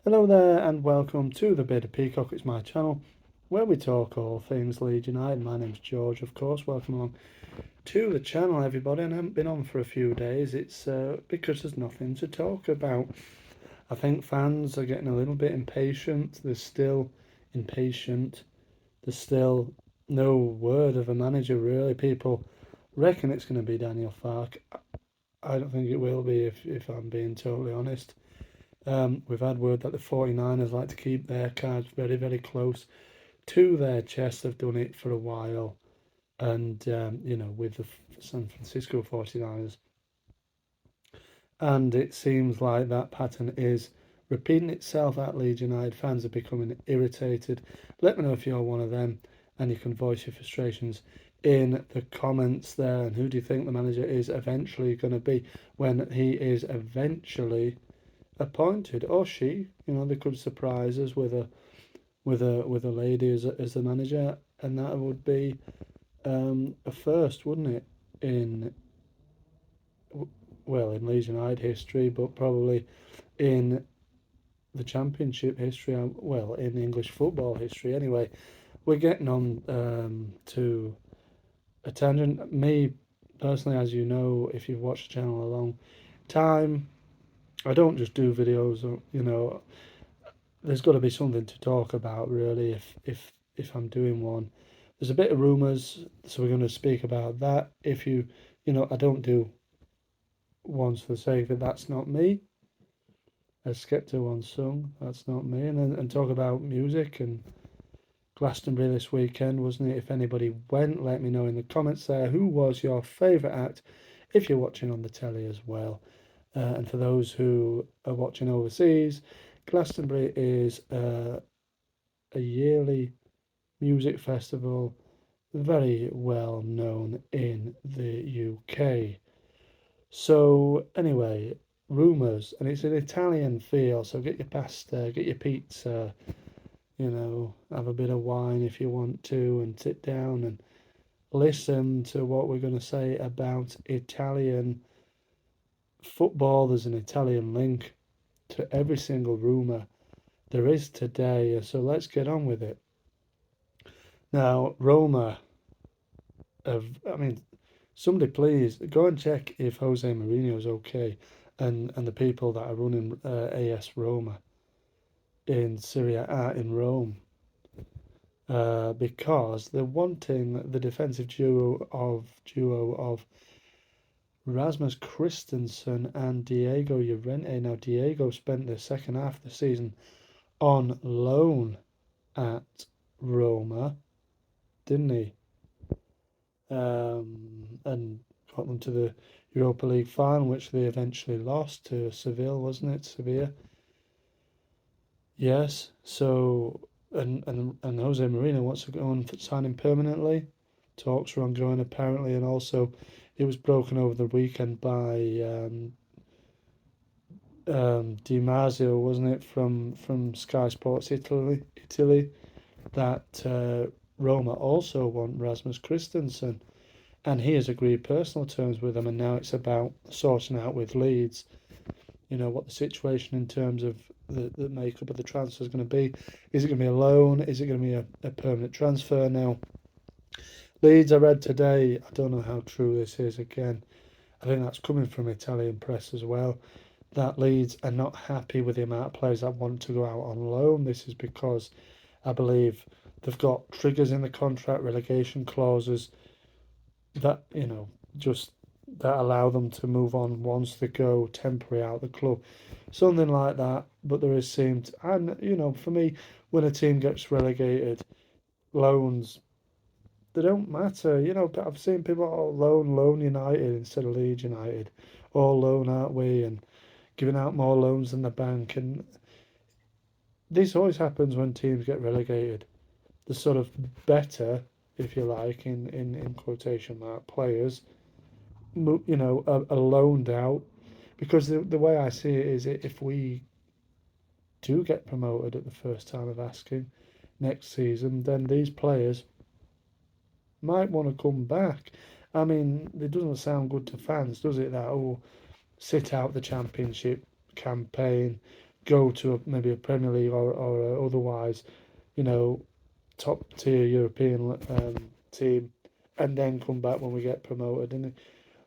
Hello there and welcome to the Bearded Peacock. It's my channel where we talk all things Leeds United. My name's George, of course. Welcome along to the channel, everybody. And I haven't been on for a few days. It's because there's nothing to talk about. I think fans are getting a little bit impatient. There's still impatient. There's still no word of a manager, really. People reckon it's going to be Daniel Farke. I don't think it will be, if I'm being totally honest. We've had word that the 49ers like to keep their cards very, very close to their chest. They've done it for a while. And, with the San Francisco 49ers. And it seems like that pattern is repeating itself at Leeds United. Fans are becoming irritated. Let me know if you're one of them and you can voice your frustrations in the comments there. And who do you think the manager is eventually going to be when he is eventually appointed, or she? They could surprise us with a lady as the manager, and that would be a first, wouldn't it? In in Leeds United history, but probably in the Championship history. In English football history. Anyway, we're getting on to a tangent. Me personally, as you know, if you've watched the channel a long time, I don't just do videos. There's got to be something to talk about, really, if I'm doing one. There's a bit of rumours, so we're going to speak about that. If I don't do ones for the sake of it. That's not me. As Skepta once sung, that's not me. And talk about music and Glastonbury this weekend, wasn't it? If anybody went, let me know in the comments there. Who was your favourite act? If you're watching on the telly as well. And for those who are watching overseas, Glastonbury is a yearly music festival, very well known in the UK. So anyway, Rumours, and it's an Italian feel. So get your pasta, get your pizza, have a bit of wine if you want to, and sit down and listen to what we're going to say about Italian football. There's an Italian link to every single rumour there is today. So let's get on with it. Now, Roma somebody please go and check if Jose Mourinho is okay, and the people that are running AS Roma in Serie A in Rome, because they're wanting the defensive duo of Rasmus Christensen and Diego Llorente. Now, Diego spent the second half of the season on loan at Roma, didn't he? And got them to the Europa League final, which they eventually lost to Seville, wasn't it? Sevilla. Yes. So, and Jose Mourinho wants to go and sign him permanently. Talks are ongoing apparently, and also it was broken over the weekend by Di Marzio, wasn't it, from Sky Sports Italy, that Roma also want Rasmus Christensen, and he has agreed personal terms with them, and now it's about sorting out with Leeds, what the situation in terms of the makeup of the transfer is going to be. Is it going to be a loan? Is it going to be a permanent transfer? Now, Leeds, I read today, I don't know how true this is, again, I think that's coming from Italian press as well, that Leeds are not happy with the amount of players that want to go out on loan. This is because I believe they've got triggers in the contract, relegation clauses that, just that allow them to move on once they go temporary out of the club. Something like that. But there is seemed, and for me, when a team gets relegated, loans, they don't matter. But I've seen people, loan United instead of Leeds United, or loan, aren't we? And giving out more loans than the bank. And this always happens when teams get relegated. The sort of better, if you like, in quotation mark, players, are loaned out. Because the way I see it is, if we do get promoted at the first time of asking next season, then these players might want to come back. I mean, it doesn't sound good to fans, does it? That, sit out the championship campaign, go to maybe a Premier League or otherwise, you know, top tier European team, and then come back when we get promoted. And it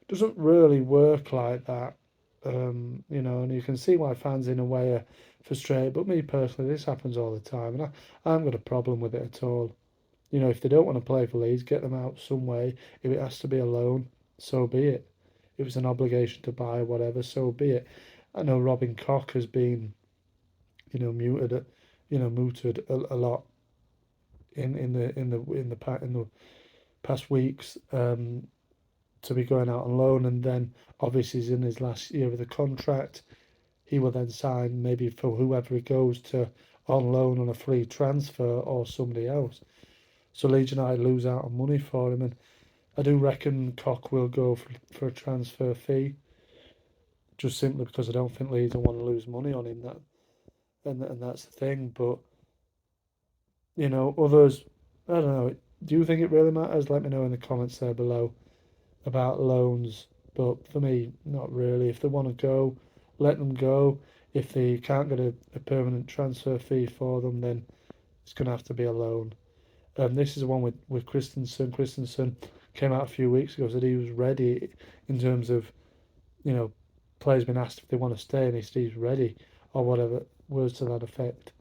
doesn't really work like that, and you can see why fans in a way are frustrated. But me personally, this happens all the time, and I haven't got a problem with it at all. If they don't want to play for Leeds, get them out some way. If it has to be a loan, so be it. If it's an obligation to buy whatever, so be it. I know Robin Koch has been, mooted a lot in the past weeks, to be going out on loan, and then obviously he's in his last year of the contract. He will then sign maybe for whoever he goes to on loan on a free transfer or somebody else. So Leeds United lose out on money for him, and I do reckon Koch will go for a transfer fee, just simply because I don't think Leeds will want to lose money on him. And that's the thing. But others, I don't know. Do you think it really matters? Let me know in the comments there below about loans. But for me, not really. If they want to go, let them go. If they can't get a permanent transfer fee for them, then it's going to have to be a loan. This is the one with Christensen. Christensen came out a few weeks ago, said he was ready in terms of, players been asked if they want to stay, and he said he's ready, or whatever, words to that effect.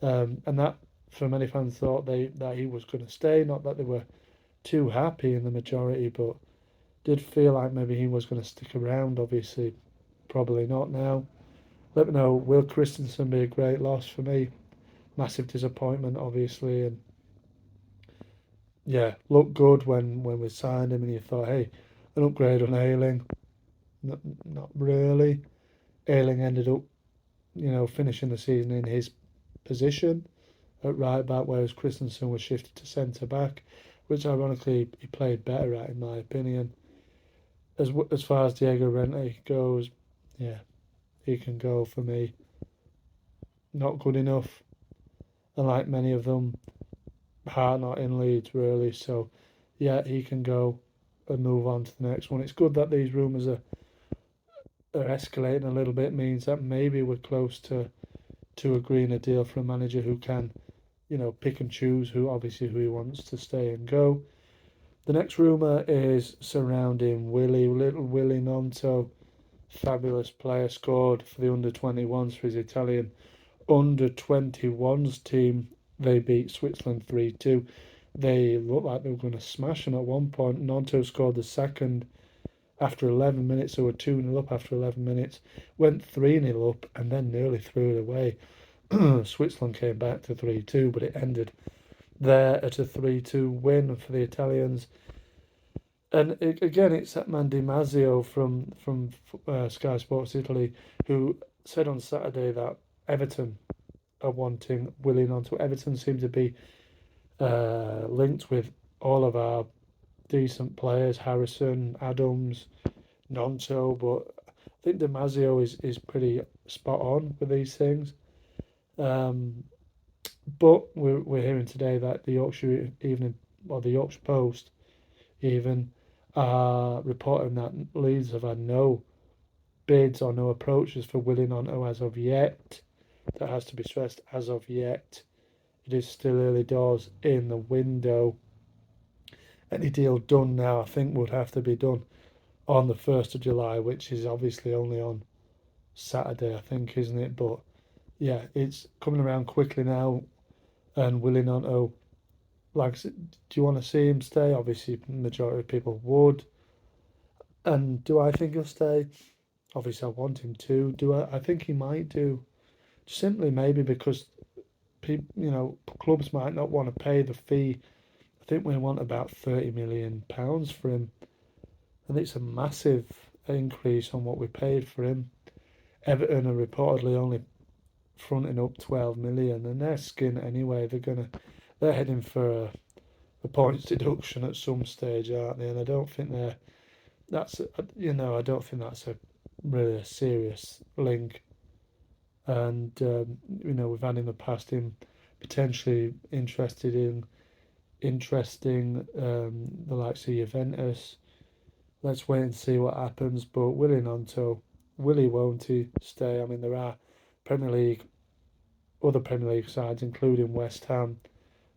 And that, for many fans, thought that he was going to stay, not that they were too happy in the majority, but did feel like maybe he was going to stick around. Obviously, probably not now. Let me know, will Christensen be a great loss for me? Massive disappointment, obviously, and yeah, looked good when we signed him, and you thought, hey, an upgrade on Ayling. Not really. Ayling ended up, finishing the season in his position at right back, whereas Christensen was shifted to centre back, which ironically he played better at, in my opinion. As far as Diego Rente goes, yeah, he can go for me. Not good enough, and like many of them, heart not in Leeds really. So yeah, he can go and move on to the next one. It's good that these rumours are escalating a little bit. Means that maybe we're close to agreeing a deal for a manager who can, pick and choose who he wants to stay and go. The next rumour is surrounding Willy, little Willy Nonto, fabulous player, scored for the under-21s for his Italian under-21s team. They beat Switzerland 3-2. They looked like they were going to smash them at one point. Nonto scored the second after 11 minutes. They were 2-0 up after 11 minutes, went 3-0 up, and then nearly threw it away. Switzerland came back to 3-2, but it ended there at a 3-2 win for the Italians. And again, it's that man Di Marzio from Sky Sports Italy who said on Saturday that Everton are wanting Willy Nonto. Everton seem to be linked with all of our decent players, Harrison, Adams, Nonto, but I think Di Marzio is pretty spot on with these things. But we're hearing today that the Yorkshire Evening, or the Yorkshire Post even, are reporting that Leeds have had no bids or no approaches for Willy Nonto as of yet. That has to be stressed, as of yet. It is still early doors in the window. Any deal done now, I think, would have to be done on the 1st of July, which is obviously only on Saturday, I think, isn't it? But yeah, it's coming around quickly now. And Willy Nonto, like, do you want to see him stay? Obviously, the majority of people would. And do I think he'll stay? Obviously, I want him to. Do I? I think he might do. Simply maybe because people, clubs might not want to pay the fee. I think we want about £30 million for him, and it's a massive increase on what we paid for him. Everton are reportedly only fronting up 12 million, and they're skin anyway. They're heading for a points deduction at some stage, aren't they? And I don't think I don't think that's a really a serious link. And we've had in the past him potentially interesting the likes of Juventus. Let's wait and see what happens. But Willy Nonto, Willy won't he stay? I mean, there are Premier League, other Premier League sides, including West Ham,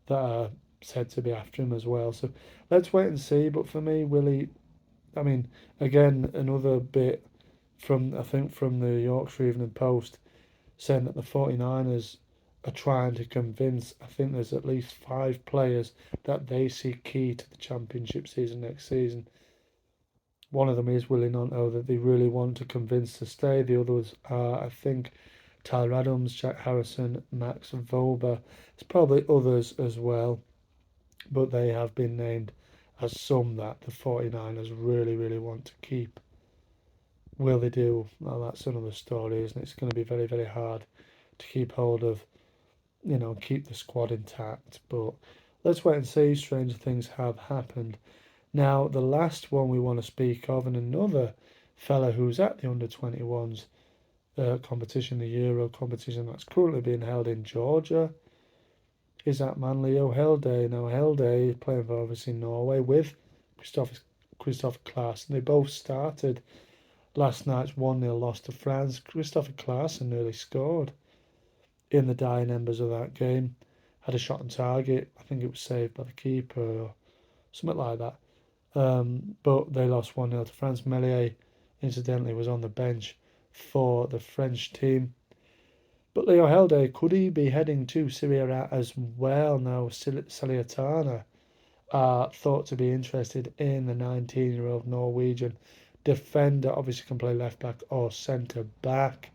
that are said to be after him as well. So let's wait and see. But for me, Willy, I mean, again, another bit from, I think, from the Yorkshire Evening Post saying that the 49ers are trying to convince, I think there's at least 5 players that they see key to the championship season next season. One of them is Willy Gnonto that they really want to convince to stay. The others are, I think, Tyler Adams, Jack Harrison, Max Vober. There's probably others as well, but they have been named as some that the 49ers really, really want to keep. Will they do? Well, that's another story, isn't it? It's going to be very, very hard to keep hold of, keep the squad intact. But let's wait and see. Stranger things have happened. Now, the last one we want to speak of, and another fella who's at the under 21s competition, the Euro competition that's currently being held in Georgia, is that man Leo Helde. Now, Helde is playing for obviously Norway with Christopher Klaassen. They both started last night's 1-0 loss to France. Christopher Klaassen nearly scored in the dying embers of that game. Had a shot on target. I think it was saved by the keeper or something like that. But they lost 1-0 to France. Meslier, incidentally, was on the bench for the French team. But Leo Helde, could he be heading to Serie A as well now? Salernitana are thought to be interested in the 19-year-old Norwegian defender. Obviously can play left back or centre back.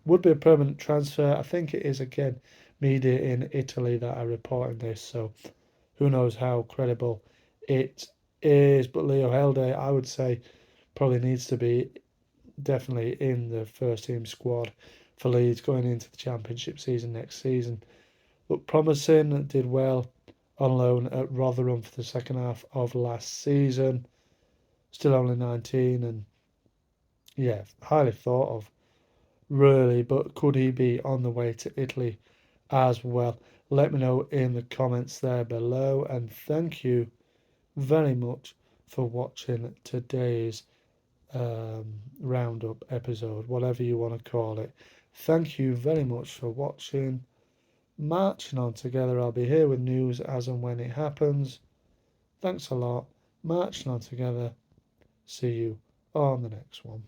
Would be a permanent transfer. I think it is, again, media in Italy that are reporting this, so who knows how credible it is. But Leo Helde, I would say, probably needs to be definitely in the first team squad for Leeds going into the championship season next season. Looked promising, did well on loan at Rotherham for the second half of last season. Still only 19 and, yeah, highly thought of, really. But could he be on the way to Italy as well? Let me know in the comments there below. And thank you very much for watching today's roundup episode, whatever you want to call it. Thank you very much for watching. Marching on together. I'll be here with news as and when it happens. Thanks a lot. Marching on together. See you on the next one.